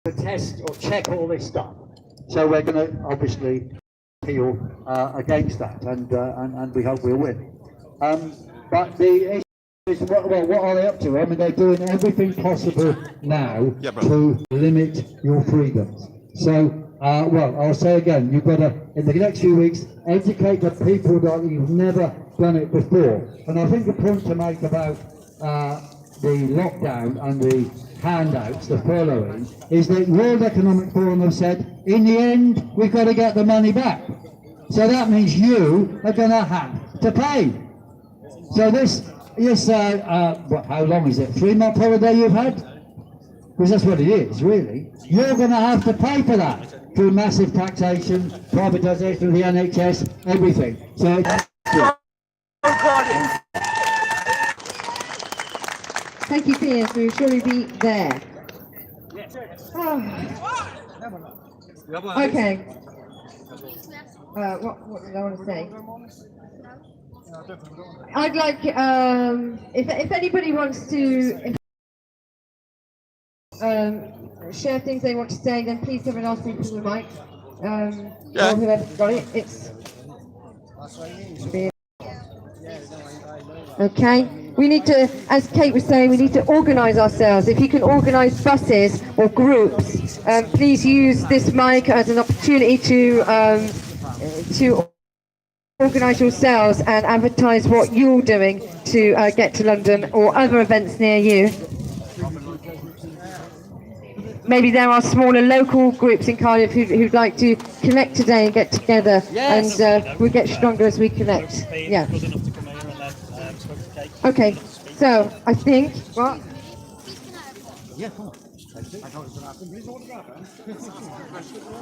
to test or check all this stuff. So we're going to obviously appeal against that, and we hope we'll win. But the issue is, what are they up to? I mean, they're doing everything possible now to limit your freedoms. So, well, I'll say again, you've got to, in the next few weeks, educate the people that you've never done it before. And I think the point to make about the lockdown and the handouts, the furloughing, is that World Economic Forum have said, in the end, we've got to get the money back. So that means you are going to have to pay. So this how long is it? 3-month holiday you've had? Because that's what it is, really. You're going to have to pay for that through massive taxation, privatisation of the NHS, everything. So. Thank you, Piers. We will surely be there. Oh. Okay. What did I want to say? I'd like, if anybody wants to share things they want to say, then please come and ask me for the mic. Or whoever's got it. It's okay. We need to, as Kate was saying, we need to organise ourselves. If you can organise buses or groups, please use this mic as an opportunity to organise yourselves and advertise what you're doing to get to London or other events near you. Maybe there are smaller local groups in Cardiff who'd like to connect today and get together, and we get stronger as we connect. Yeah. Okay, so I think what?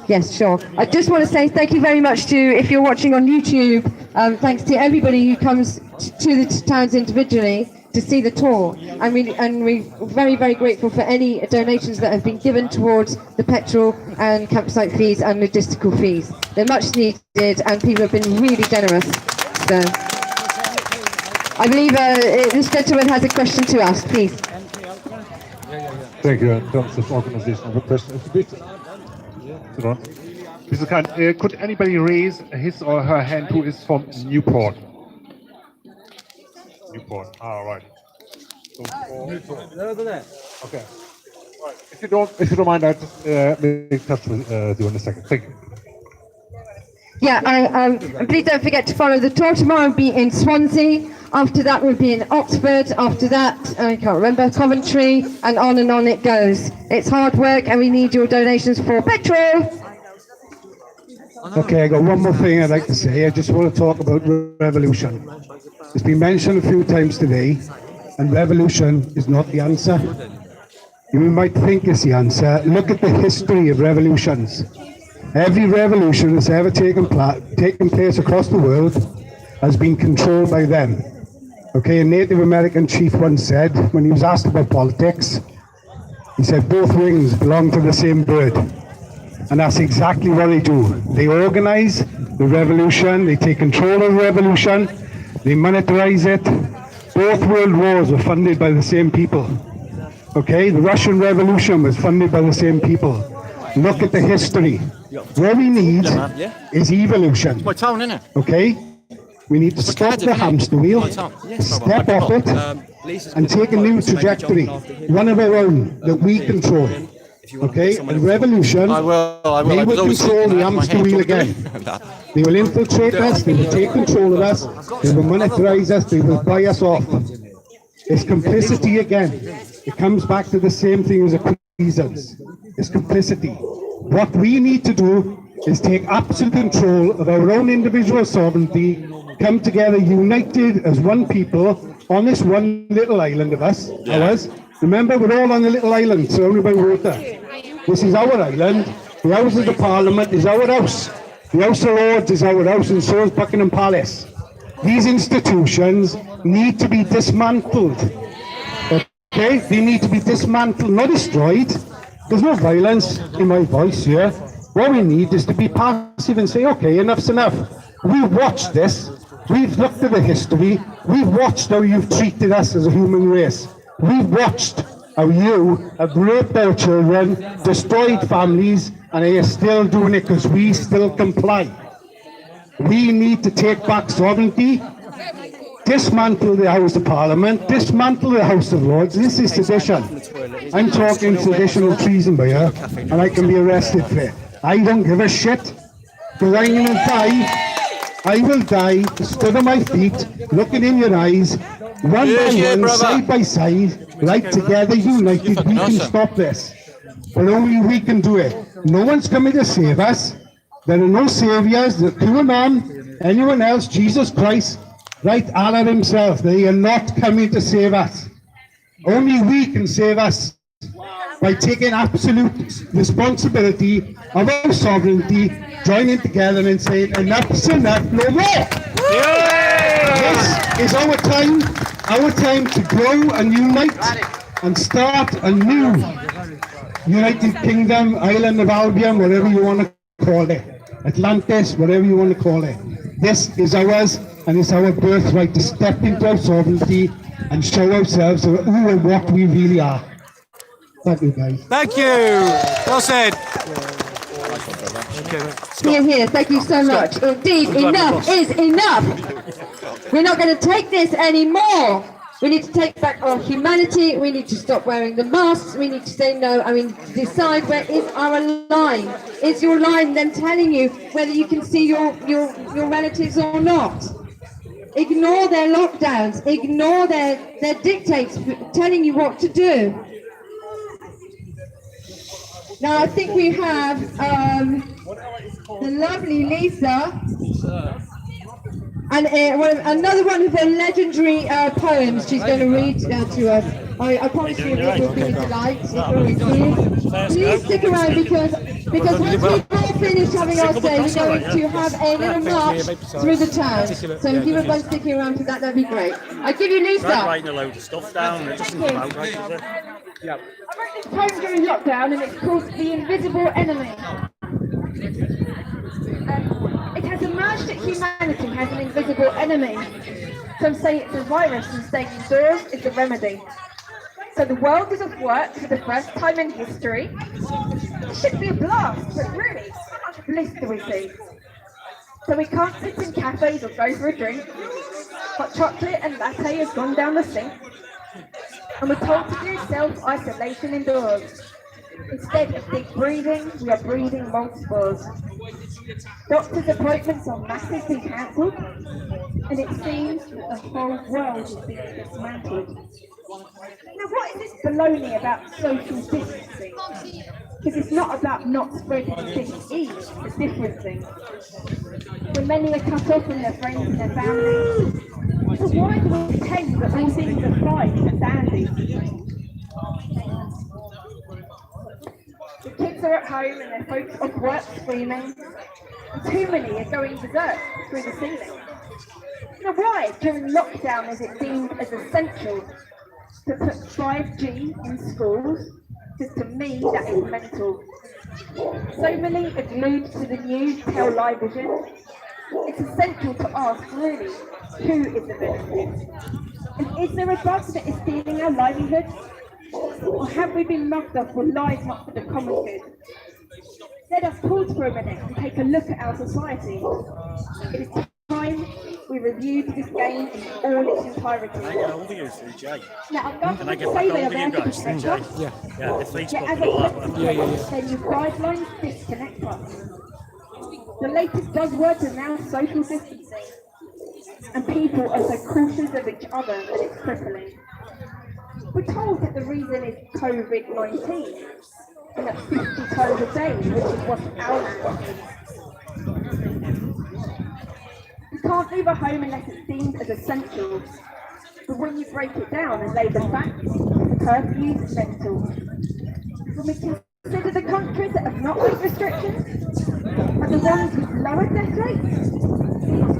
Yes, sure. I just want to say thank you very much to, if you're watching on YouTube, thanks to everybody who comes to the towns individually to see the tour. And we're very, very grateful for any donations that have been given towards the petrol and campsite fees and logistical fees. They're much needed, and people have been really generous. So I believe this gentleman has a question to ask, please. Thank you, in terms of organization. The question is a bit. Mr. Khan, could anybody raise his or her hand who is from Newport? Newport, right. So Newport. Over there. Okay. Right. If you don't mind, I'll just make touch with you in a second. Thank you. Yeah, please don't forget to follow the tour. Tomorrow will be in Swansea. After that we'll be in Oxford. After that, I can't remember, Coventry, and on it goes. It's hard work, and we need your donations for petrol. Okay, I got one more thing I'd like to say. I just want to talk about revolution. It's been mentioned a few times today, and revolution is not the answer. You might think it's the answer. Look at the history of revolutions. Every revolution that's ever taken place across the world has been controlled by them. Okay, a Native American chief once said, when he was asked about politics, he said, both wings belong to the same bird. And that's exactly what they do. They organize the revolution, they take control of the revolution, they monetize it. Both world wars were funded by the same people. Okay, the Russian Revolution was funded by the same people. Look at the history. What we need is evolution. My town, isn't it? Okay? We need to stop the hamster wheel, step off it, and take a new trajectory, one of our own, that we control. Okay? And revolution, they will control the hamster wheel again. They will infiltrate us, they will take control of us, they will monetize us, they will buy us off. It's complicity again. It comes back to the same thing as acquiescence. It's complicity. What we need to do is take absolute control of our own individual sovereignty, come together united as one people on this one little island of us, ours. Remember, we're all on a little island surrounded by water. This is our island. The House of the Parliament is our house. The House of Lords is our house, and so is Buckingham Palace. These institutions need to be dismantled. Okay? They need to be dismantled, not destroyed. There's no violence in my voice here. What we need is to be passive and say, okay, enough's enough. We've watched this. We've looked at the history. We've watched how you've treated us as a human race. We've watched how you have raped our children, destroyed families, and are still doing it because we still comply. We need to take back sovereignty, dismantle the House of Parliament, dismantle the House of Lords. This is sedition. I'm talking seditional treason by here, and I can be arrested for it. I don't give a shit, because I'm going to die. I will die, stood on my feet, looking in your eyes, one by one, side by side, like together, united, we can stop this. But only we can do it. No one's coming to save us. There are no saviors, the QAnon, anyone else, Jesus Christ, right, Allah himself, they are not coming to save us. Only we can save us by taking absolute responsibility of our sovereignty, joining together and saying enough's enough, no more. This is our time to grow and unite and start a new United Kingdom, Island of Albion, whatever you want to call it, Atlantis, whatever you want to call it. This is ours, and it's our birthright to step into our sovereignty and show ourselves who and what we really are. Thank you, guys. Thank you. Well said. Here, here. Thank you so much. Indeed, enough is enough. We're not going to take this anymore. We need to take back our humanity. We need to stop wearing the masks. We need to say no. I mean, decide where is our line. Is your line them telling you whether you can see your relatives or not? Ignore their lockdowns. Ignore their dictates telling you what to do. Now I think we have the lovely Lisa, and another one of her legendary poems she's going to read to us. I promise you it will be a delight. It always is. Please stick around because once we all finish having our say, we're going to have a little march through the town. So if you would mind sticking around for that, that'd be great. I give you Lisa. Writing a load of stuff down. It doesn't come out right, does it? I wrote this poem during lockdown, and it's called The Invisible Enemy. It has emerged that humanity has an invisible enemy. Some say it's a virus, and staying indoors is the remedy. So the world is off work for the first time in history. It should be a blast, but really, how much bliss do we see? So we can't sit in cafes or go for a drink. Hot chocolate and latte has gone down the sink. And we're told to do self-isolation indoors. Instead of deep breathing, we are breathing mold spores. Doctors' appointments are massively cancelled, and it seems that the whole world is being dismantled. Now, what is this baloney about social distancing? Because it's not about not spreading disease, it's a different thing. When many are cut off from their friends and their families, so why do we pretend that all things are fine and dandy? The kids are at home and their folks off work screaming, and too many are going berserk through the ceiling. Now why, during lockdown, is it deemed as essential to put 5G in schools? Because to me, that is mental. So many are glued to the news, television. It's essential to ask, really, who is the benefit? And is there a bug that is stealing our livelihood? Or have we been mugged off for lies not for the common good? Let us pause for a minute and take a look at our society. It is time we reviewed this game in all its entirety. How old are you, 3J? Now, I'm Can going I to get say back they are over there you to guys, protect 3J? us. Yeah, if they Yet as a then your guidelines disconnect us. The latest buzzwords are now social distancing, and people are so cautious of each other that it's crippling. We're told that the reason is COVID-19, and that 50 times a day, which is what our land is. You can't leave a home unless it's deemed as essential. But when you break it down and lay the facts, curfew's mental. When we consider the countries that have not made restrictions, and the ones with lower death rates,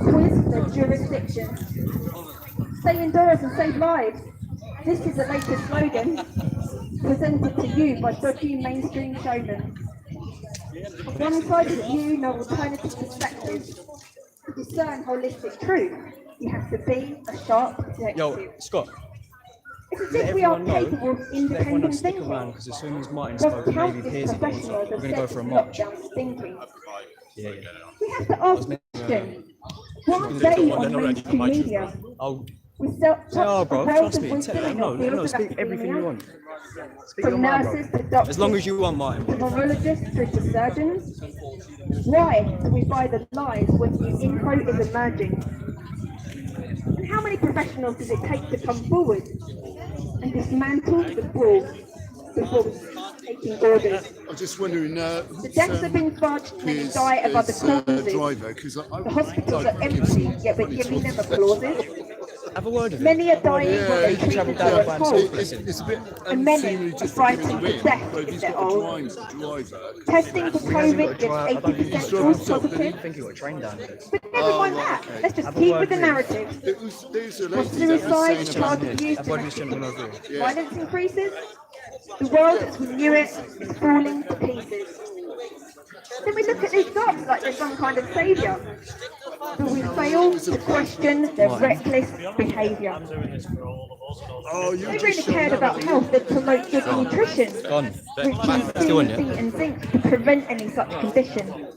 quiz their jurisdiction. Stay indoors and save lives. This is the latest slogan, presented to you by dodgy mainstream showmen. On one side of you, no alternative perspectives. To discern holistic truth, you have to be a sharp detective. Yo, Scott. It's as if we are capable of let everyone independent else stick thinking. around because as soon as Martin Just spoke and maybe countless Piers and professionals we're have going to go said for a march. lockdown stinking. Yeah. We have to ask the question, why aren't they on mainstream media? Oh, We sell oh, bro, wealth trust of me. wisdom in No, the fields of speak everything you academia, want. Speak your from mind, nurses bro. to doctors, As long as you want, Martin. to virologists through to surgeons. Why do we buy the lies when new info is emerging? And how many professionals does it take to come forward and dismantle the brawl before we start taking orders? I'm just wondering, The deaths have been fudged, many Piers die of other as, causes. driver, 'cause The hospitals are empty, yet we're giving them applauses. Have a word with him. Many are dying Yeah, while their he can travel treatments down are by at himself, hold. bless him. it's a bit And many unseemly are just fighting to for win, death but if if he's they're got a old. driver. Testing for COVID gives 80% false I positive. think you got a train down there. But never mind that. Let's just Have a keep word with the with him. narrative. There's a While lady that was suicide, saying about child abuse, Have a word with this gentleman over here. violence increases, the world as we knew it is falling to pieces. Then we look at these gods like they're some kind of saviour, but we fail to question their reckless behaviour. oh, you If they really cared about health, they'd promote good nutrition, Gone. which Still C, on, C yeah? and zinc to prevent any such condition.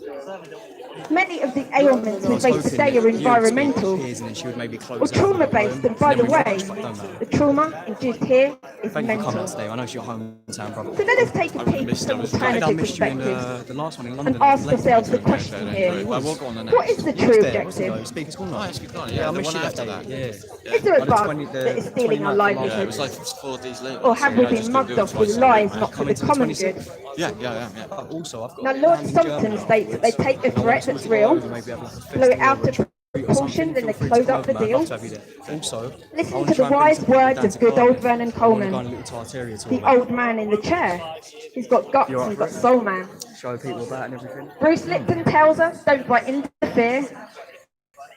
Many of the ailments we face today are environmental Piers and then she would maybe or close out. trauma-based, and by the way, Thank the trauma induced here is you for coming mental. today. I know it's your hometown, brother. So let us take a peek at some I alternative missed you in perspectives the last one in London. and ask ourselves the question here, what is the true objective? Speakers Corner. Yeah, I the missed one you after that that. day. Yeah. Is there a the bug 20 the that is stealing our 29th of Yeah, it was livelihoods? like 4 days later. Or have we been mugged off with lies not for the common good? Yeah. But also, I've got Now, Lord Stockton states that they take a threat that's real, blow it out of proportion, then they close up the deal. Also, Listen to the wise words of good old Vernon Coleman, the old man in the chair. He's got guts and got soul, man. Show people about and everything. Bruce Lipton tells us, don't quite interfere,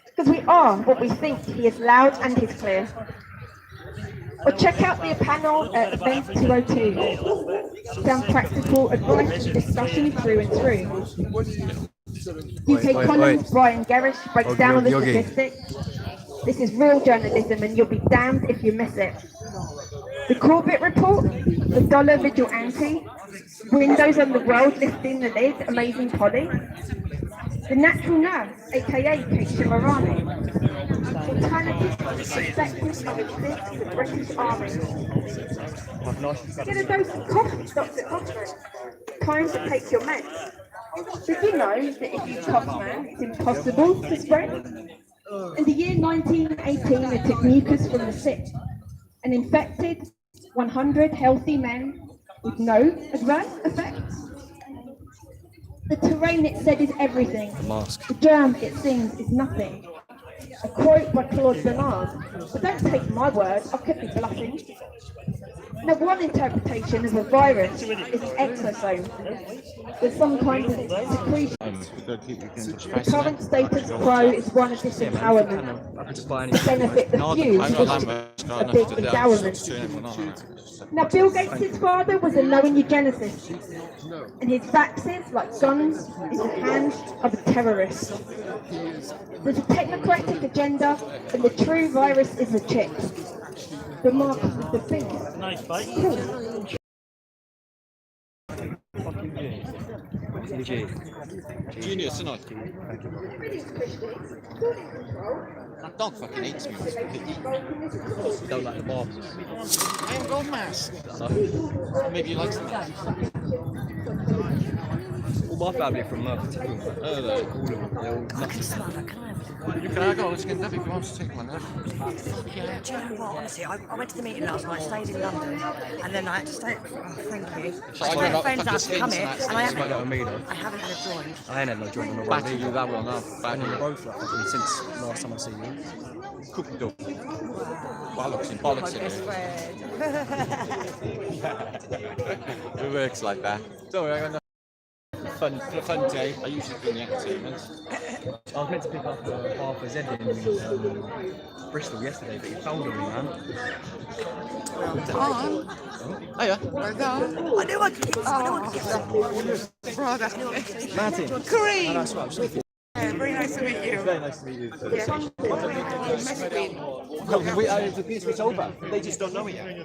because we are what we think. He is loud and he's clear. Or check out the panel at Event 202. Sound practical advice and discussion through and through. UK Collins, Brian Gerrish breaks down on the statistics. This is real journalism and you'll be damned if you miss it. The Corbett Report, the Dollar Vigilante, Windows on the World lifting the lid, Amazing Polly, The Natural Nurse, aka Kate Shimarani, Alternative Perspectives of the British Army. Get a dose of coffee, Dr. Hoffman. Time to take your meds. Did you know that if you cough, man, it's impossible to spread? In the year 1918, it took mucus from the sick and infected 100 healthy men with no adverse effects. The terrain, it said, is everything. The germ, it sings, is nothing. A quote by Claude Bernard. But don't take my word, I could be bluffing. Now, one interpretation of a virus is an exosome with some kind of secretion. The current status quo is one of disempowerment to benefit the few with a big endowment. Now, Bill Gates' father was a known eugenicist, and his vaccines, like guns, is the hands of a terrorist. There's a technocratic agenda, and the true virus is a chip. The mark of the beast. Nice bite. Genius, isn't it? That dog fucking hates me. Don't like the mob. I haven't got a mask. Maybe he likes them. All my family are from Merthyr Tydfil. Oh, They're all nuts. you can have a skin if you want to take one. Yeah, do you know what? Honestly, I went to the meeting last night, stayed in London, and then I had to stay. Oh, thank you. So I I told got friends fucking out to come here, skins and I Might not have made it. haven't had a joint. I ain't had no joint on the Back road. to you that one now. Back We're to both like fucking since last time I see you. cooking dough. Bollocks in Best here. friend. It works like that. Don't worry, I got for a fun day. I usually do the entertainment. I was meant to pick up Arthur Zed in Bristol yesterday, but he found him, man. Oh yeah. I knew I could get some. Martin. Kareem! Oh, that's what I'm saying. very nice to meet you. Very nice to meet you. Yeah. No, the meeting's over. They just don't know it yet.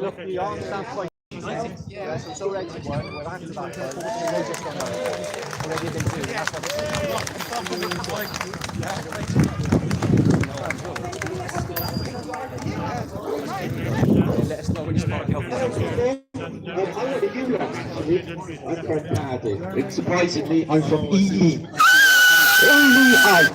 Look, the arm sounds quite easy. Yeah, so it's already work. We'll answer that. They just don't know it. Already been doing. That's what let us know which part of the I'm from Cardiff. Surprisingly, I'm from EE.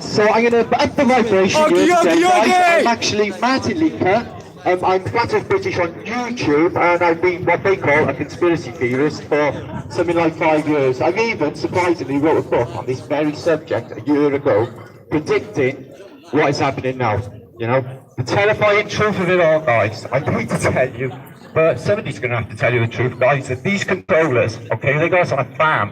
So I'm going to up the vibration here today, guys. I'm actually Martin Leaker. I'm flat of British on YouTube, and I've been what they call a conspiracy theorist for something like 5 years. I've even, surprisingly, wrote a book on this very subject a year ago, predicting what is happening now. You know, the terrifying truth of it all, guys. I hate to tell you, but somebody's going to have to tell you the truth, guys, that these controllers, okay, they got us on a farm.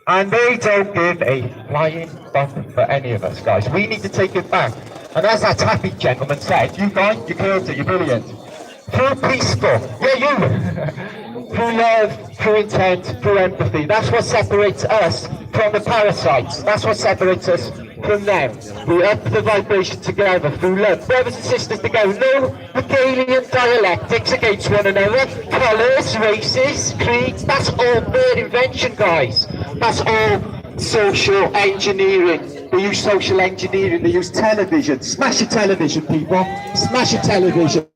And they don't give a flying fuck for any of us, guys. We need to take it back. And as that happy gentleman said, you guys, you killed it, you're brilliant. Through peaceful, yeah, you. Through love, through intent, through empathy. That's what separates us from the parasites. That's what separates us from them. We up the vibration together through love. Brothers and sisters together. No Hegelian dialectics against one another. Colours, races, creeds. That's all bird invention, guys. That's all social engineering. They use social engineering. They use television. Smash your television, people. Smash your television.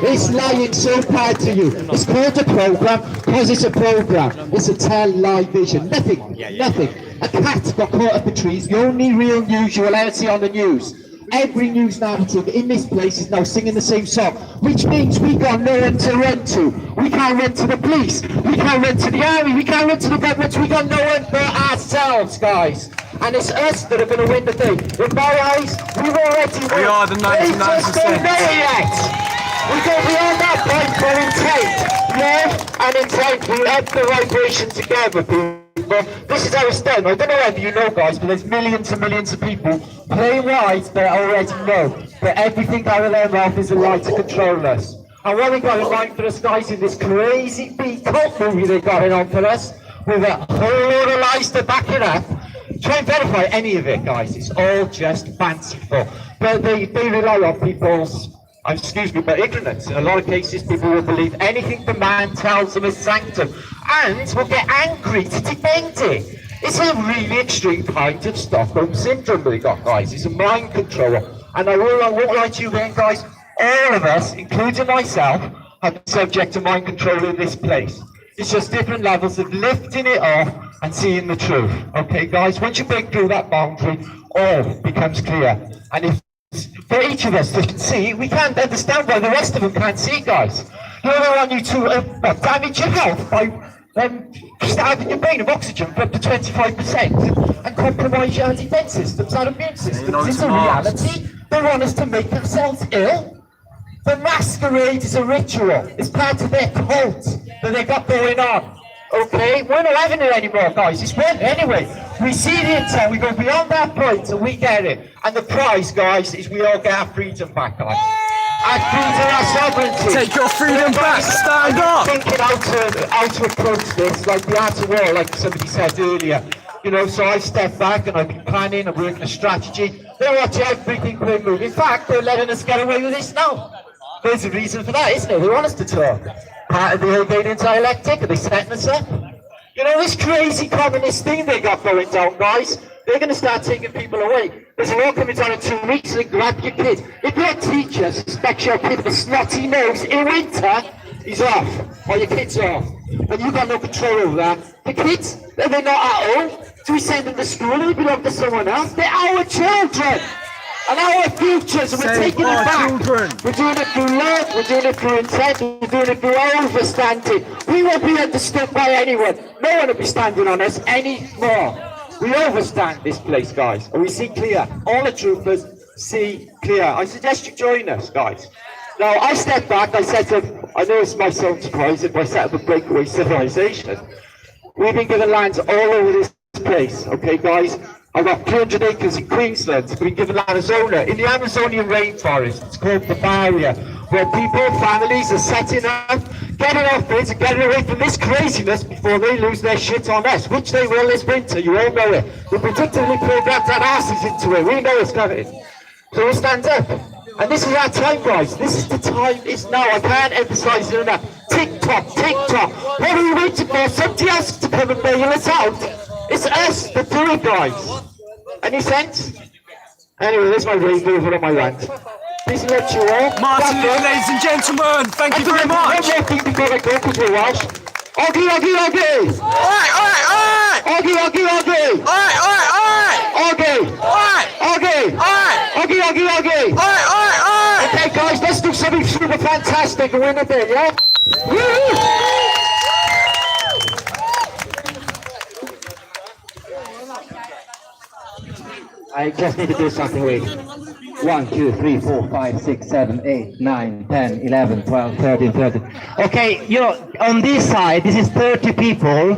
It's lying so bad to you. It's called a program because it's a program. It's a lie vision. Nothing. Nothing. A cat got caught up in trees. The only real news you will ever see on the news. Every news narrative in this place is now singing the same song, which means we got no one to run to. We can't run to the police. We can't run to the army. We can't run to the government. We got no one but ourselves, guys. And it's us that are going to win the thing. In my eyes, we've already won. We are the 99%. They just don't know it yet. We go beyond that point for intent. Love and intent. We up the vibration together, people. This is how it's done. I don't know whether you know, guys, but there's millions and millions of people playing rides that already know that everything out of their mouth is a lie to control us. And what we got in mind for us, guys, in this crazy B-cult movie they got it on for us, with a whole lot of lies to back it up. Try and verify any of it, guys. It's all just fanciful. But they rely on people's, excuse me, but ignorance. In a lot of cases, people will believe anything the man tells them is sanctum, and will get angry to defend it. It's a really extreme kind of Stockholm syndrome they got, guys. It's a mind control. And I won't lie to you again, guys. All of us, including myself, have been subject to mind control in this place. It's just different levels of lifting it off and seeing the truth. Okay, guys? Once you break through that boundary, all becomes clear. And if for each of us to see, we can't understand why the rest of them can't see, guys. You know, they want you to damage your health by starving your brain of oxygen for up to 25% and compromise your anti-defense systems and immune systems. It's a reality. They want us to make ourselves ill. The masquerade is a ritual. It's part of their cult that they got going on. Okay, we're not having it anymore, guys. It's one anyway. We see the intent, we go beyond that point, and we get it. And the prize, guys, is we all get our freedom back, guys. Our freedom, our sovereignty. Take your freedom back. Stand up. Thinking how to approach this, like the art of war, like somebody said earlier. You know, so I stepped back and I've been planning and working a strategy. They watch everything we're moving. In fact, they're letting us get away with this now. There's a reason for that, isn't it? They want us to talk. Part of the Hegelian dialectic, are they setting us up? You know, this crazy communist thing they got going down, guys, they're going to start taking people away. There's a law coming down in 2 weeks, and grab your kid. If your teacher suspects your kid with a snotty nose in winter, he's off, or your kid's off. And you've got no control over that. The kids, are they not at home? Do we send them to school, or they belong to someone else? They're our children! And our futures, and we're taking it back. We're doing it through love, we're doing it through intent, we're doing it through overstanding. We won't be understood by anyone. No one will be standing on us anymore. We overstand this place, guys, and we see clear. All the troopers see clear. I suggest you join us, guys. Now, I stepped back, I said to them, I know it's my own surprise if I set up a breakaway civilization. We've been given lands all over this place, okay, guys? I've got 200 acres in Queensland, we've been given Arizona, in the Amazonian rainforest, it's called the Barrier, where people, families are setting up, getting off it and getting away from this craziness before they lose their shit on us, which they will this winter, you all know it. We predictably programmed our asses into it, we know it's coming. So we'll stand up. And this is our time, guys. This is the time, it's now. I can't emphasise it enough. TikTok, TikTok. What are you waiting for? Somebody else to come and bail us out. It's us that do it, guys. Any sense? Anyway, there's my rave over on my rant. Please let you all. Martin, ladies and gentlemen, thank you very much. One more thing before I go, because we're rushed. Oggy, Oggy, Oggy! Alright, alright, alright! Oggy, Oggy, Oggy! Alright, alright, alright! Oggy! Alright! Oggy! Alright! Oggy, Oggy, Oggy! Alright, alright, alright! Okay, guys, let's do something super fantastic and win a bit, yeah? Woo! I just need to do something, wait. 1, 2, 3, 4, 5, 6, 7, 8, 9, 10, 11, 12, 13, 13. Okay, you know, on this side, this is 30 people.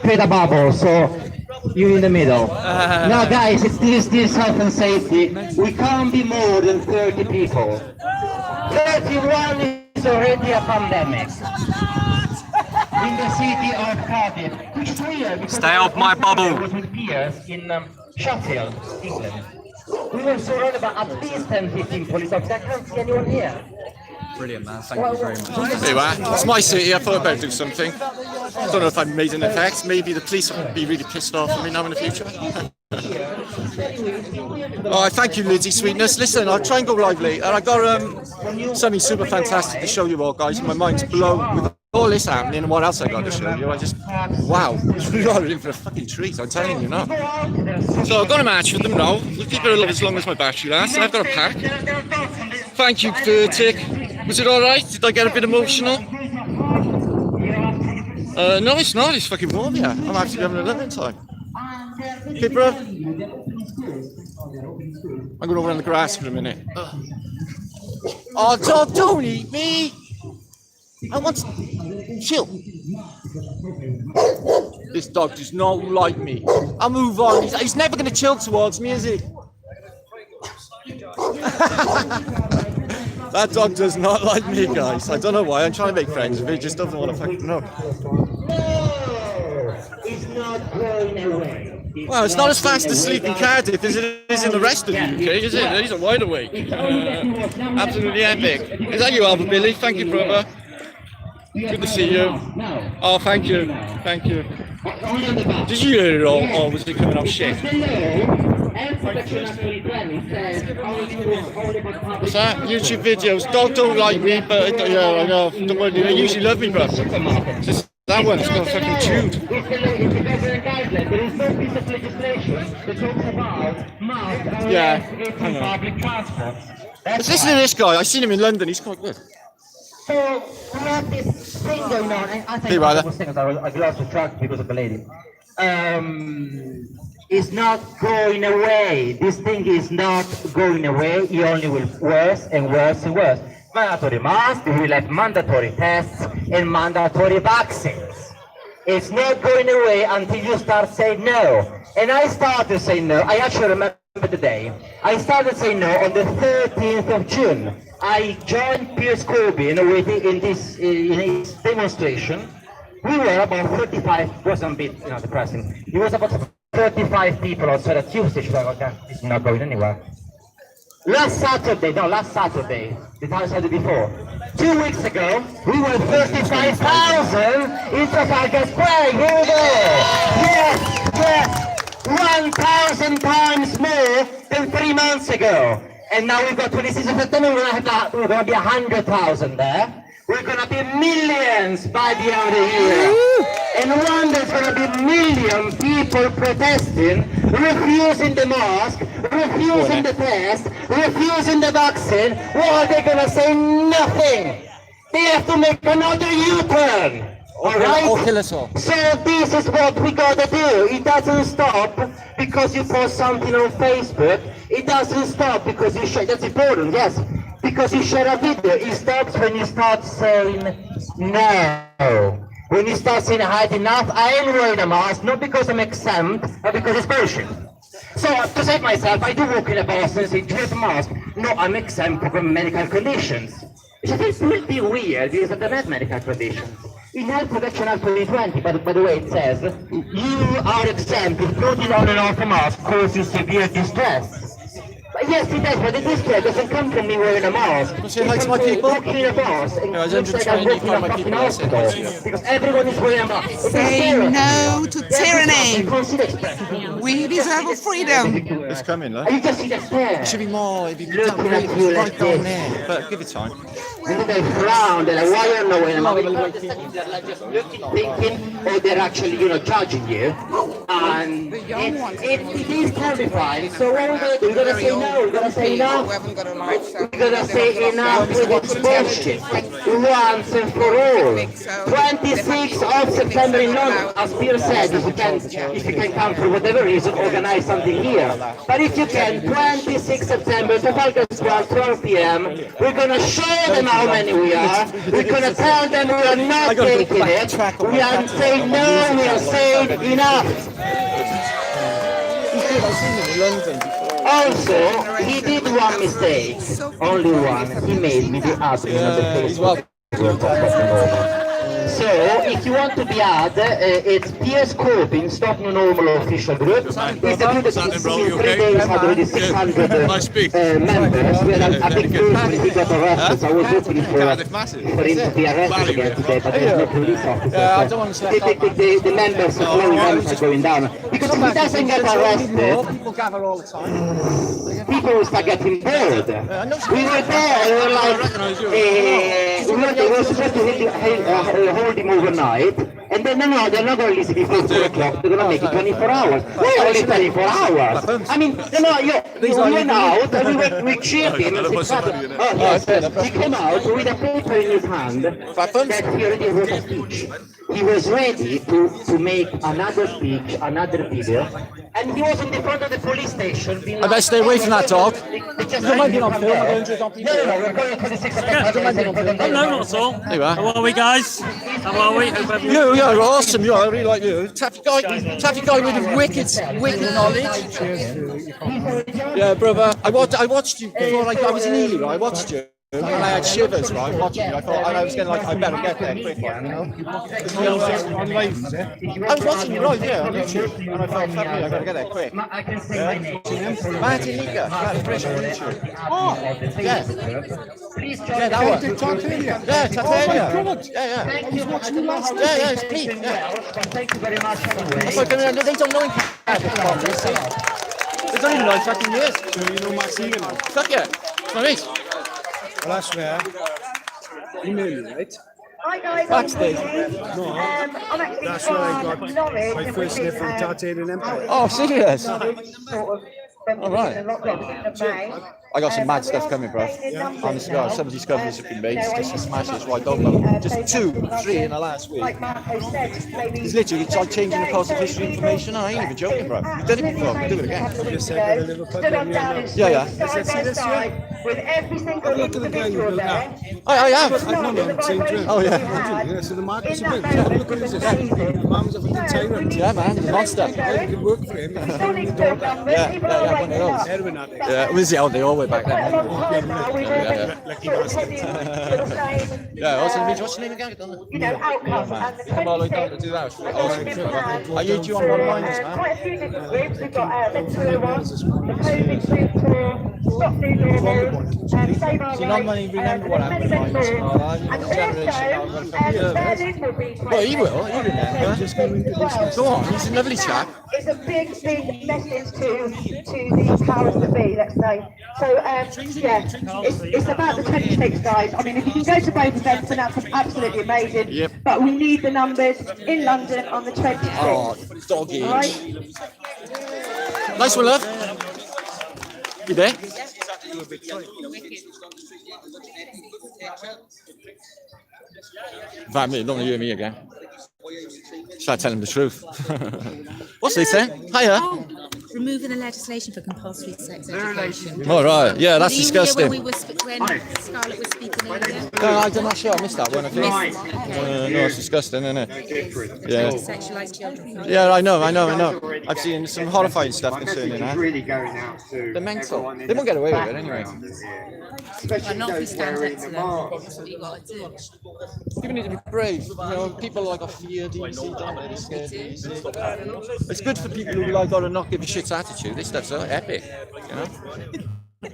Create a bubble, so you in the middle. Now, guys, it's this health and safety. We can't be more than 30 people. 31 is already a pandemic. In the city of Cardiff, which is weird because Stay off my bubble. was with peers in Sheffield, England. We were surrounded by at least 10-15 police officers. I can't see anyone here. Brilliant, man. Thank you very much. There you are. It's my city. I thought I'd better do something. I don't know if I've made an effect. Maybe the police will be really pissed off at me now in the future. Oh, thank you, Lizzie Sweetness. Listen, I'll try and go live later. I got something super fantastic to show you all, guys. My mind's blown with all this happening and what else I got to show you. I just, wow, we are in for a fucking treat, I'm telling you now. So I've got a match with them now. We'll keep it as long as my battery lasts. I've got a pack. Thank you, Tick. Was it alright? Did I get a bit emotional? No, it's not. It's fucking warm here. I'm actually having a lovely time. Okay, bro. I'm going over on the grass for a minute. Oh, don't eat me. I want to chill. This dog does not like me. I'll move on. He's never going to chill towards me, is he? That dog does not like me, guys. I don't know why. I'm trying to make friends with it. He just doesn't want to fucking know. No, it's not going away. Well, it's not as fast to sleep in Cardiff as it is in the rest of the UK, is it? He's a wide awake. Absolutely epic. Is that you, Albert Billy? Thank you, brother. Good to see you. Oh, thank you. Thank you. Did you hear it all, or was it coming out shit? What's that? YouTube videos. Dog don't like me, but yeah, I know. Don't worry, they usually love me, bro. Just that one's got fucking chewed. Yeah, I know. Listen to this guy. I seen him in London. He's quite good. So we have this thing going on, and I think I lost the track because of the lady. It's not going away. This thing is not going away. It only will worse and worse and worse. Mandatory masks, we will have mandatory tests and mandatory vaccines. It's not going away until you start saying no. And I started to say no. I actually remember the day. I started saying no on the 13th of June. I joined Piers Corbyn in his demonstration. We were about 35, was a bit depressing. It was about 35 people outside a tube station. Okay, it's not going anywhere. Last Saturday, the time I said it before. 2 weeks ago, we were 35,000 in Trafalgar Square. Here we go. Yes, 1,000 times more than 3 months ago. And now we've got 26th of September, we're going to be 100,000 there. We're going to be millions by the end of the year. And one there's going to be million people protesting, refusing the mask, refusing the test, refusing the vaccine. What are they going to say? Nothing. They have to make another U-turn. Alright? So this is what we gotta do. It doesn't stop because you post something on Facebook. It doesn't stop because you share, that's important, yes. Because you share a video. It stops when you start saying no. When you start saying I had enough, I am wearing a mask, not because I'm exempt, but because it's bullshit. So to save myself, I do walk in a bus and say, do you have a mask? No, I'm exempt from medical conditions. It's a little bit weird because I don't have medical conditions. In Health Protection Act 2020, by the way, it says, you are exempt if putting on and off a mask causes severe distress. But yes, it does, but the distress doesn't come from me wearing a mask. Say hi to my people. Walking in a bus and Yeah, it looks like I'm walking in a fucking hospital. Because everyone is wearing a mask. Say no to tyranny. We deserve freedom. It's coming, look. You just see the stare. It should be more, if you Looking at you like right down this. there. But give it time. And then they frown, they're like, why are you not wearing a mask? They're like just looking, thinking, or they're actually, judging you. And it is terrifying. So what are we going to do? We're going to say no, we're going to say enough. We're going to say enough with this bullshit. Once and for all. 26th of September in London, as Peter said, if you can come for whatever reason, organize something here. But if you can, 26th September, Trafalgar Square, 12 p.m., we're going to show them how many we are. We're going to tell them we are not taking it. We are saying no, we are saying enough. Also, he did one mistake, only one. He made me the admin of the Facebook group of So, if you want to be ad, it's PS Coping, Stop New Normal official group. It's a group that in 3 days had already 600 members. We had a big group when he got arrested, so I was looking for him to be arrested again today, but there's no police officer. The members of low numbers are going down. Because if he doesn't get arrested, People gather all the time. people will start getting bored. We were there, we were like, we were supposed to hold him overnight, and then no, they're not going to release it before 4 o'clock, they're going to make it 24 hours. Why only 24 hours? I mean, we went out, and we cheered him, and he came out with a paper in his hand that he already wrote a speech. He was ready to make another speech, another video, and he was in the front of the police station. I better stay away from that dog. You might be on film, No, we're going to the 6 o'clock. No, not at all. There you are. How are we, guys? How are we? You're awesome. I really like you. Taffy guy with wicked knowledge. Yeah, brother. I watched you before I was in Ely. I watched you. And I had shivers, right, watching you. I thought, I was getting like, I better get there quick, you know. I was watching you live, yeah, on YouTube. And I thought, fuck me, I gotta get there quick. Martin Liga, yeah, the British on YouTube. Oh, yeah. Yeah, that one. Yeah, Titania. Yeah. Yeah, it's Pete, yeah. Thank you very much. They don't know in Cardiff, see? They don't even know in fucking years. So you know Maxine? Fuck yeah. Nice. Well, that's fair. Email me, right? Hi guys, Backstage. No, I'm actually that's where I got Norwich, my first sniff from Titanian Empire. Oh, serious? Sort of, All right. I got some mad stuff coming, bro. Honestly, some of these discoveries have been made. It's just some smashes. Right, don't know. Just 2, 3 in the last week. It's literally, it's like changing the course of history information. I ain't even joking, bro. You've done it before. Do it again. Yeah. With every single individual there. I have. Oh yeah. So the market's a bit. Look at this. The mum's a fucking tyrant. Yeah, man, the monster. I could work for him. Yeah, one of those. Heroin addict. Yeah, was it? Oh, they all were back then. Lucky bastard. Yeah, also, what's your name again? Outcomes. Come all the way down to do that. I need you on one line, man. Quite a few different groups. We've got the 201, the COVID group tour, Stop New Normal, Save Our So not many remember what happened. And also, Berlin will be quite. Well, he will. He remember. Go on. He's a lovely chap. It's a big message to the powers that be, let's say. So, it's about the 26 guys. I mean, if you can go to both events, then that's absolutely amazing. Yep. But we need the numbers in London on the 26th. Oh, doggy. All right? Nice one, love. You there? In fact, don't hear me again. Should I tell him the truth? What's this then? Hiya. Removing the legislation for compulsory sex education. All right. Yeah, that's disgusting. When Scarlett was speaking earlier? No, I'm not sure. I missed that one. I think. No, it's disgusting, isn't it? Yeah. Sexualized children. Yeah, I know. I've seen some horrifying stuff concerning that. Really going out to They're mental. They won't get away with it anyway. But not if we stand up to them. That's what you got to do. People need to be brave. You know, people like are feared easy, don't they? They're scared easy. It's good for people who like got a not give a shit attitude. This stuff's so epic, you know.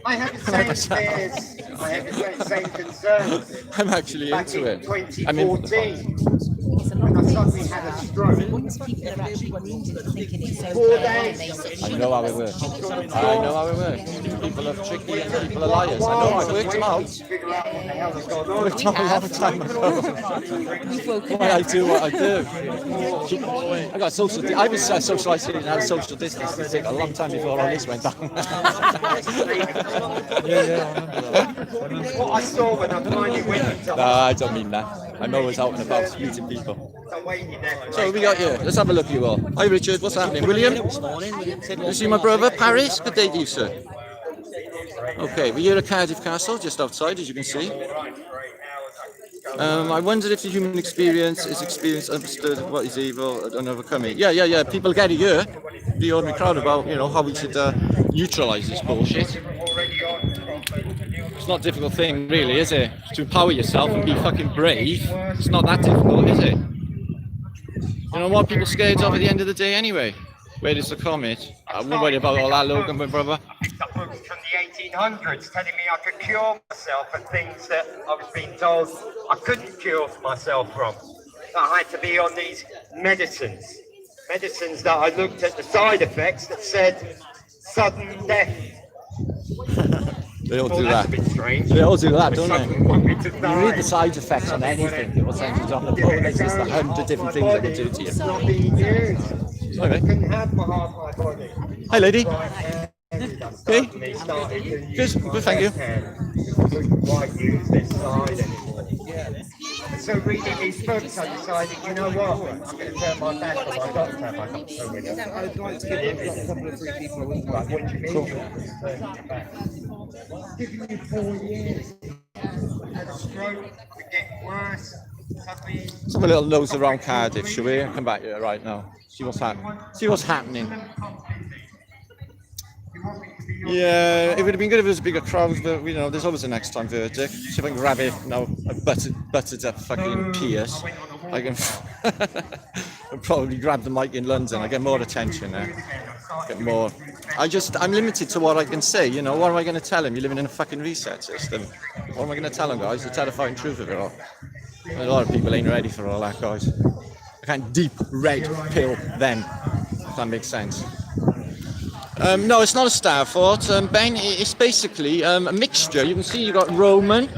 I have the same fears. I have the same concerns. I'm actually Back into in it. 2014, when I suddenly had a stroke. Once people are actually wounded and thinking it's so 4 days. I know how it works. I know how it works. People are tricky and people are liars. I know. I worked them out. Figure out what the hell is going I on. worked out a long time ago. Why I do what I do. I got social. I was socialised and had social distance. It took a long time before all this went down. What I saw when I finally went into No, I don't mean that. I'm always out and about meeting people. So what we got here? Let's have a look at you all. Hi Richard, what's happening? William? You see my brother? Paris? Good day to you, sir. Okay, we're here at Cardiff Castle, just outside, as you can see. I wondered if the human experience is understood what is evil and overcoming. Yeah. People get it here. The ordinary crowd about, you know, how we should neutralise this bullshit. It's not a difficult thing, really, is it? To empower yourself and be fucking brave. It's not that difficult, is it? You know what people scared of at the end of the day anyway? Where is the comet? I won't worry about all that, Logan, my brother. I picked up books from the 1800s telling me I could cure myself of things that I was being told I couldn't cure myself from. I had to be on these medicines that I looked at the side effects that said sudden death. They all do That's that. a bit strange. They all do that, don't they? Want me to You die. read the side effects on anything, it will send you down the boat. There's just 100 different things it will do to you. It's not being used. Okay. I couldn't have my half my body. Hi, lady. Okay. Good, thank you. Couldn't quite use this side anymore. So reading these books, I decided, you know what? I'm going to turn my back on my doctor. I'd like to give a couple of free people. What do you mean? Turn your back. Giving you 4 years. Had a stroke. We get worse. Suddenly. Let's have a little nose around Cardiff, shall we? Come back here right now. See what's happening. See what's happening. Yeah, it would have been good if there was a bigger crowd, but you know, there's always a next time verdict. See if I can grab it now. A buttered up fucking Pierce. I can I'll probably grab the mic in London. I get more attention now. Get more. I'm limited to what I can say. You know, what am I going to tell him? You're living in a fucking reset system. What am I going to tell him, guys? The terrifying truth of it all. A lot of people ain't ready for all that, guys. I can't deep red pill them. If that makes sense. No, it's not a star fort, Ben. It's basically a mixture. You can see you've got Roman,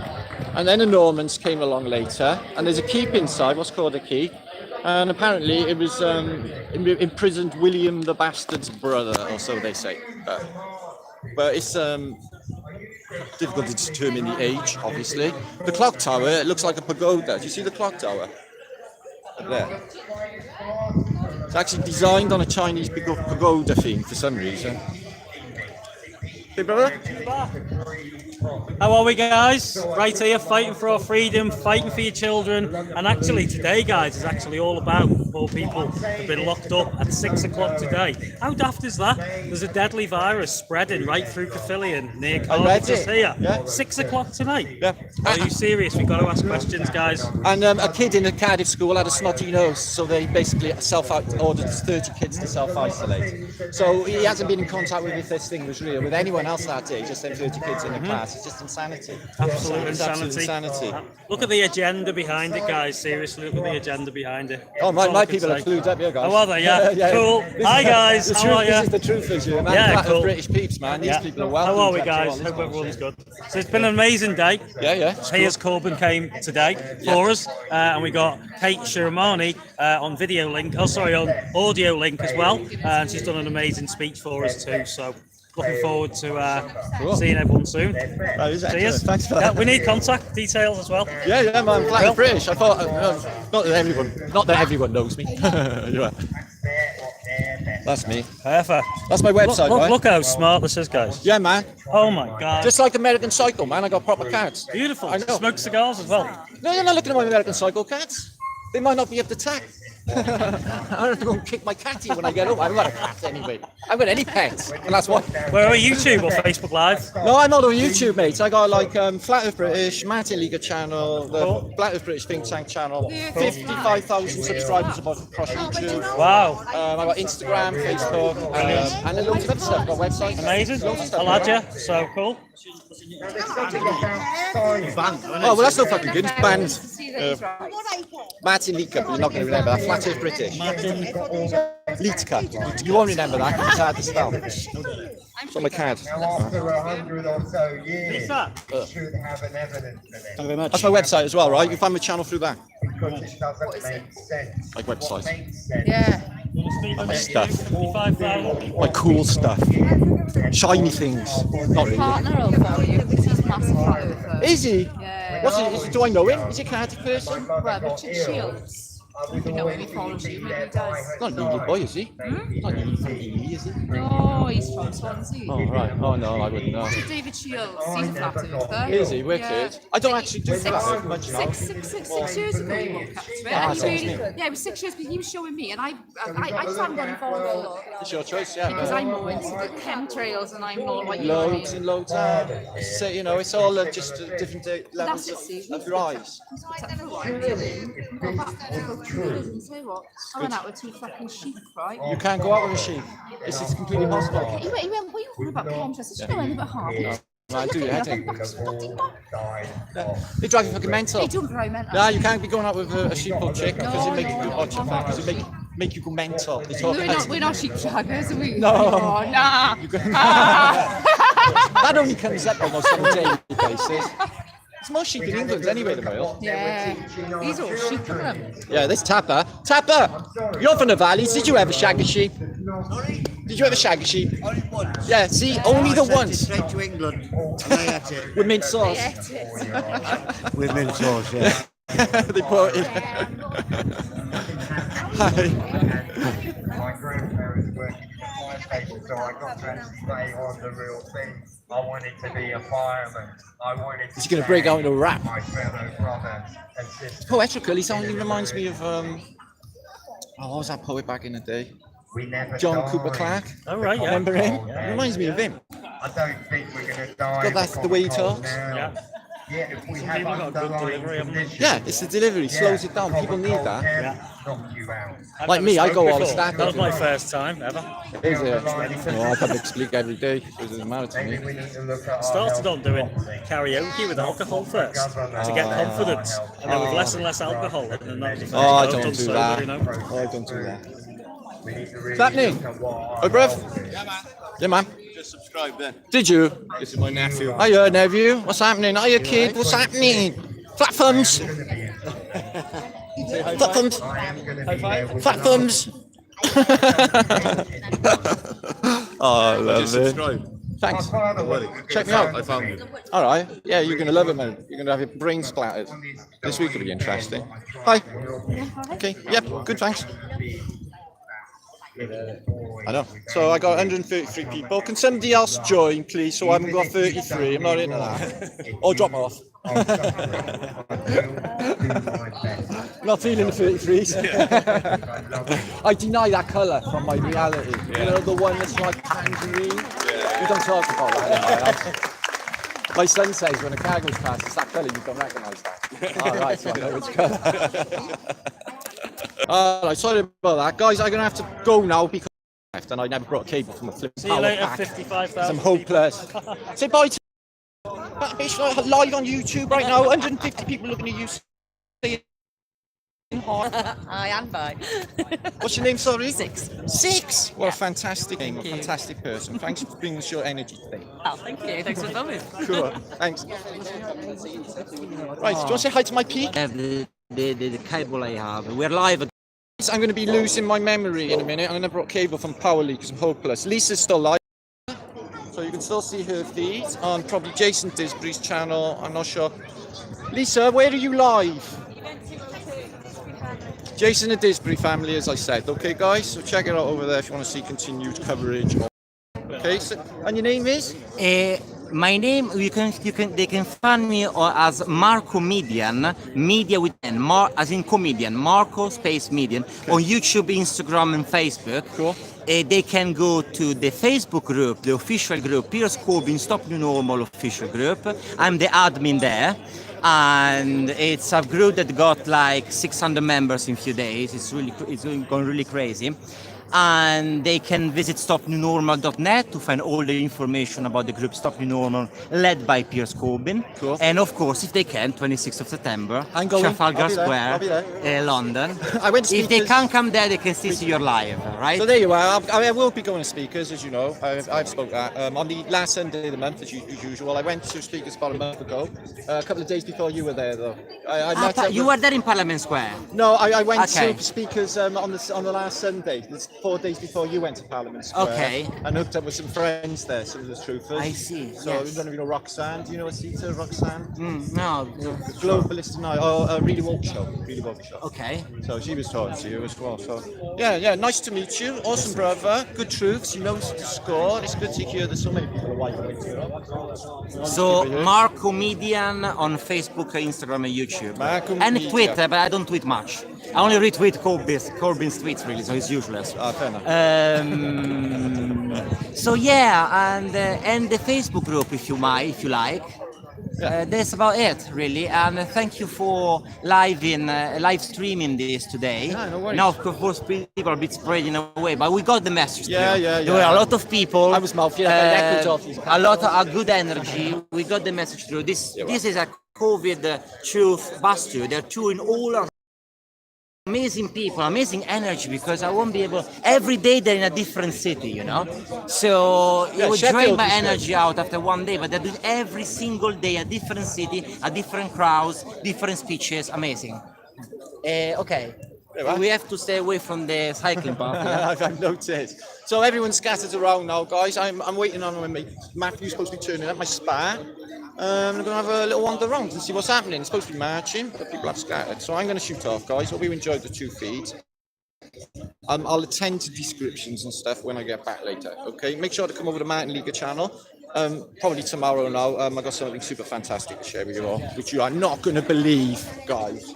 and then the Normans came along later, and there's a keep inside, what's called a keep, and apparently it was imprisoned William the Bastard's brother, or so they say. But it's difficult to determine the age, obviously. The clock tower, it looks like a pagoda. Do you see the clock tower? Up there. It's actually designed on a Chinese pagoda theme for some reason. Hey, brother? How are we, guys? Right here, fighting for our freedom, fighting for your children. And actually today, guys, is actually all about poor people who've been locked up at 6 o'clock today. How daft is that? There's a deadly virus spreading right through Caerphilly near Cardiff, just here. Yeah. 6 o'clock tonight? Yeah. Are you serious? We've got to ask questions, guys. And a kid in a Cardiff school had a snotty nose, so they basically ordered 30 kids to self-isolate. So he hasn't been in contact with if this thing was real with anyone else that day, just them 30 kids in the class. It's just insanity. Absolute It's insanity. insanity. Look at the agenda behind it, guys. Seriously, look at the agenda behind it. Oh, That's all I my can people are say. clued up here, guys. Oh, are they? Yeah. Cool. Hi, guys. The How truth, are you? this is the truth, is you, man. Yeah, Flat of cool. British peeps, man. These people are well. How are we, clued up to all guys? this Hope everyone's bullshit. good. So it's been an amazing day. Yeah. Piers Corbyn came today for us, and we got Kate Shiramani on video link. On audio link as well. And she's done an amazing speech for us too. So looking forward to seeing everyone soon. Cheers. Thanks for Yeah, that. we need contact details as well. Yeah, man. Flat British. I thought not that everyone knows me. Yeah. That's me. Perfect. That's my website, Look, right? look how smart this is, guys. Yeah, man. Oh my god. Just like American Psycho, man. I got proper cats. Beautiful. I know. Smoke cigars as well. No, you're not looking at my American Psycho cats. They might not be up to tack. I have to go and kick my catty when I get home. I haven't got a cat anyway. I haven't got any pets, and that's why. Where are you, YouTube or Facebook Live? No, I'm not on YouTube, mate. I got like Flat Earth British, Martin Liga channel, the Flat Earth British Think Tank channel, 55,000 subscribers across YouTube. Wow. I got Instagram, Facebook, and a loads of other stuff. Got websites. Amazing. Loads of stuff. I'll add you. So cool. Oh, well, that's not fucking good. Banned. Martin Liga, but you're not going to remember that. Flat Earth British. Litka. You won't remember that because it's hard to spell. It's on my card. After 100 or so years, it should have an evidence for it. Thank you very much. That's my website as well, right? You can find my channel through that. Because it doesn't make sense. My website. Yeah. My stuff. My cool stuff. Shiny things. Not really. Partner will follow you because he's massive flat earther. Is he? Yeah. What's it? Do I know him? Is he a Cardiff person? Well, Richard Shields. You know him, he follows you, maybe he does. Not a Neely boy, is he? Not Neely from Neely, is he? No, he's from Swansea. Oh, right. Oh, no, I wouldn't know. Richard David Shields, he's a flat earther. Is he? Wicked. I don't actually do that much now. 6 years ago he won Caps, right? And he really, yeah, it was 6 years, but he was showing me, and I just haven't got involved. It's your choice, yeah. Because I'm more into the chemtrails and I'm not like Loads and loads. So, you know, it's all just different levels of rise. I went out with 2 fucking sheep, right? You can't go out with a sheep. This is completely impossible. He went, what are you talking about chemtrails? You know anything about Harvey? I do your head in. They drive you fucking mental. They don't drive mental. Nah, you can't be going out with a sheep or chick because it make you go because it make you go mental. We're not sheep shaggers, are we? No. Oh, nah. That only comes up almost on a daily basis. It's more sheep in England anyway, the male. Yeah. These are all sheep of them. Yeah, this Tapper. Tapper! You're from the valleys. Did you ever shag a sheep? Did you ever shag a sheep? Only once. Yeah, see, only the once. Straight to England. And they ate it. With mint sauce. With mint sauce, yeah. They put it. Hi. My grandparents working in the fire station, so I got to actually stay on the real thing. I wanted to be a fireman. I wanted to. He's going to break out into a rap. My fellow brothers and sisters. It's poetical. He only reminds me of what was that poet back in the day? John Cooper Clarke. Oh right, yeah. Remember him? He reminds me of him. I don't think we're going to die. But that's the way he talks. Yeah. Yeah, if we have underlying conditions. Yeah, it's the delivery. Slows it down. People need that. Yeah. Knock you out. Like me, I go all the stack. That was my first time ever. Is it? Oh, I public speak every day. It doesn't matter to me. I started on doing karaoke with alcohol first to get confidence, and then with less and less alcohol. And that was Oh, I I've don't done do sober, that. you know. Oh, I don't do that. What's happening? Oh, bruv? Yeah, man. Yeah, man. Just subscribe then. Did you? This is my nephew. Hiya, nephew. What's happening? Hiya, kid. What's happening? Flat thumbs. Flat thumbs. Flat thumbs. Oh, I love Just it. subscribe. Thanks. Well, Check me out. I found you. All right. Yeah, you're going to love it, man. You're going to have your brain splattered. This week will be interesting. Hi. Okay. Yep. Good, thanks. I know. So I got 133 people. Can somebody else join, please? So I haven't got 33. I'm not into that. Or drop off. Not feeling the 33s. I deny that colour from my reality. You know, the one that's like tangerine. We don't talk about that. My son says when a car goes past, it's that colour, you don't recognise that. All right, so I know which colour. Alright, sorry about that. Guys, I'm going to have to go now because and I never brought a cable from a flip See you later, 55,000. I'm hopeless. Say bye to that bitch live on YouTube right now. 150 people looking at you. I am fine. What's your name, sorry? Six. Six? What a fantastic name, a fantastic person. Thanks for bringing us your energy today. Oh, thank you. Thanks for coming. Cool, thanks. Right, do you want to say hi to my peak? The cable I have. We're live. I'm going to be losing my memory in a minute. I'm going to brought cable from Power League because I'm hopeless. Lisa's still live. So you can still see her feed on probably Jason Disbury's channel. I'm not sure. Lisa, where are you live? Jason and Disbury family, as I said. Okay, guys. So check it out over there if you want to see continued coverage. Okay. So, and your name is? My name, they can find me as Marco Median, media with N, as in comedian, Marco space Median, on YouTube, Instagram, and Facebook. Cool. They can go to the Facebook group, the official group, Piers Corbin Stop New Normal official group. I'm the admin there. And it's a group that got like 600 members in a few days. It's gone really crazy. And they can visit stopnewnormal.net to find all the information about the group Stop New Normal, led by Piers Corbin. Cool. And of course, if they can, 26th of September, I'm going. Trafalgar I'll be there. Square, I'll be there. London. I went to if they speakers. can't come there, they can still see your live, right? So there you are. I will be going to speakers, as you know. I've spoke at on the last Sunday of the month, as usual. I went to speakers about a month ago. A couple of days before you were there, though. You were there in Parliament Square. No, I went Okay. to speakers on the last Sunday. It's 4 days before you went to Parliament Square. Okay. And hooked up with some friends there, some of the truthers. I see, So yes. you don't know, Roxanne. Do you know Asita, Roxanne? No. The Globalist tonight. Oh, Really Walk Show. Really Walk Show. Okay. So she was talking to you as well. So yeah, nice to meet you. Awesome brother. Good truths. You know the score. It's good to hear that so many people are wide awake to you. So Marco Median on Facebook, Instagram, and YouTube, and Median. Twitter, but I don't tweet much. I only retweet Corbyn's tweets, really, so it's useless. Fair enough. So yeah, and the Facebook group, if you like. That's about it, really. And thank you for live streaming this today. Yeah, no worries. Now, of course, people are a bit spreading away, but we got the message. Yeah, through. yeah. There were a lot of people. I was mouthing off. A lot of good energy. We got the message through. This is a COVID truth buster. They're touring all around. Amazing people, amazing energy, because I won't be able. Every day they're in a different city, you know. So it would drain my energy out after one day. But they're doing every single day a different city, a different crowds, different speeches. Amazing. Okay. We have to stay away from the cycling path. Yeah? I've noticed. So everyone's scattered around now, guys. I'm waiting on when Matthew's supposed to be turning up my spa. I'm going to have a little wander around and see what's happening. It's supposed to be marching, but people have scattered. So I'm going to shoot off, guys. Hope you enjoyed the 2 feeds. I'll attend to descriptions and stuff when I get back later. Okay, make sure to come over to Martin Liga channel. Probably tomorrow now. I've got something super fantastic to share with you all, which you are not going to believe, guys.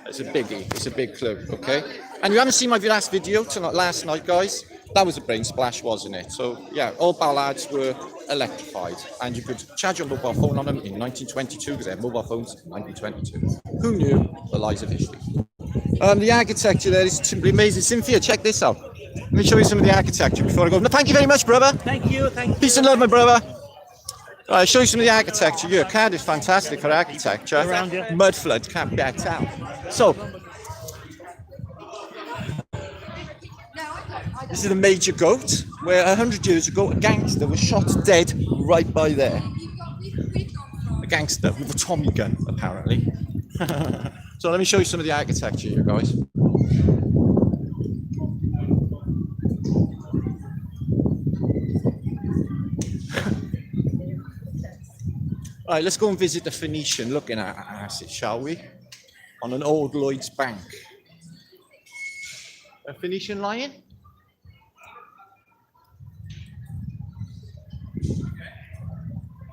It's a biggie. It's a big clue. Okay, and you haven't seen my last video last night, guys. That was a brain splash, wasn't it? So yeah, all ballads were electrified, and you could charge your mobile phone on them in 1922 because they had mobile phones in 1922. Who knew? The lies of history. The architecture there is simply amazing. Cynthia, check this out. Let me show you some of the architecture before I go. No, thank you very much, brother. Thank you. Peace and love, my brother. All right, I'll show you some of the architecture. Yeah, Cardiff, fantastic for architecture. Around you. Mud flood, can't get out. So, this is a major goat, where 100 years ago a gangster was shot dead right by there. A gangster with a Tommy gun, apparently. So let me show you some of the architecture here, guys. All right, let's go and visit the Phoenician looking at it, shall we? On an old Lloyd's bank. A Phoenician lion?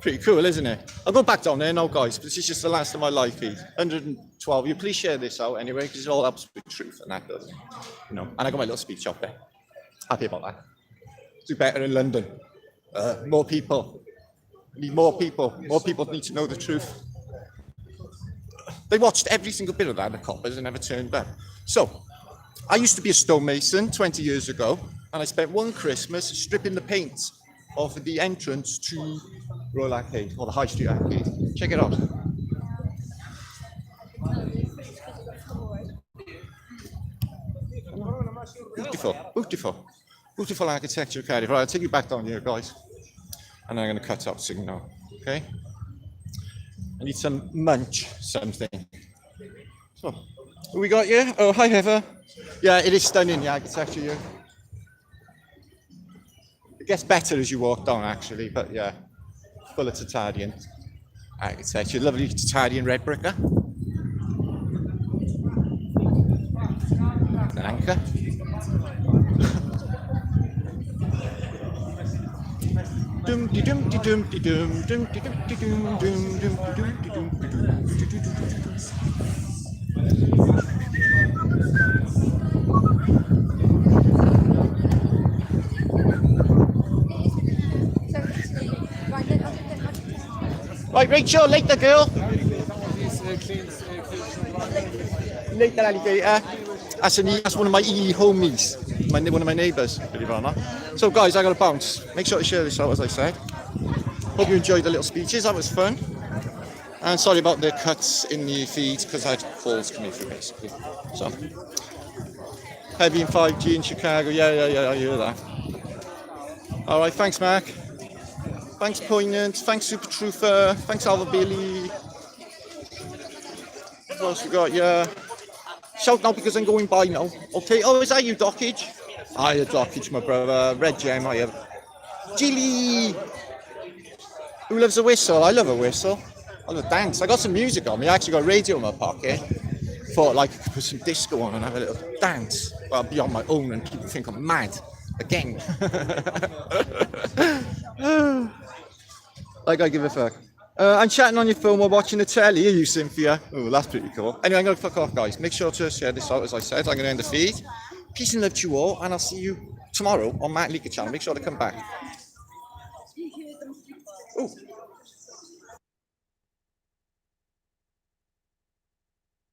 Pretty cool, isn't it? I'll go back down there now, guys. This is just the last of my live feed. 112. You please share this out anyway, because it all helps with truth and that does. You know, and I got my little speech up there. Happy about that. Do better in London. More people. We need more people. More people need to know the truth. They watched every single bit of that, the coppers, and never turned back. So, I used to be a stonemason 20 years ago, and I spent one Christmas stripping the paint off the entrance to Royal Arcade, or the High Street Arcade. Check it out. Beautiful, beautiful, beautiful architecture, Cardiff. Right, I'll take you back down here, guys. And I'm going to cut out signal, okay? I need some munch something. So, who we got here? Oh, hi, Heather. Yeah, it is stunning, the architecture here. gets better as you walk down, actually, but yeah, full of Tatarian. I can say, you're a lovely Tatarian red bricker. An anchor. Dum de dum de dum de dum dum de dum de dum dum dum de dum de dum de dum de dum de dum. Right, Rachel, later, girl. Later, alligator. That's one of my homies, one of my neighbours. So, guys, I got to bounce. Make sure to share this out, as I said. Hope you enjoyed the little speeches. That was fun. And sorry about the cuts in the feed because I had calls coming through, basically. So, heavy in 5G in Chicago. Yeah, I hear that. All right, thanks, Mark. Thanks, Poignant. Thanks, Super Truther. Thanks, Alva Bailey. What else we got? Yeah. Shout now because I'm going by now. Okay. Oh, is that you, Dockage? I have Dockage, my brother. Red Gem, I have. Jilly! Who loves a whistle? I love a whistle. I love a dance. I got some music on me. I actually got a radio in my pocket. Thought like I could put some disco on and have a little dance. Well, I'll be on my own and people think I'm mad. Again. Like I give a fuck. I'm chatting on your phone while watching the telly. Are you, Cynthia? Oh, that's pretty cool. Anyway, I'm going to fuck off, guys. Make sure to share this out, as I said. I'm going to end the feed. Peace and love to you all, and I'll see you tomorrow on Matt Leaker channel. Make sure to come back. Oh.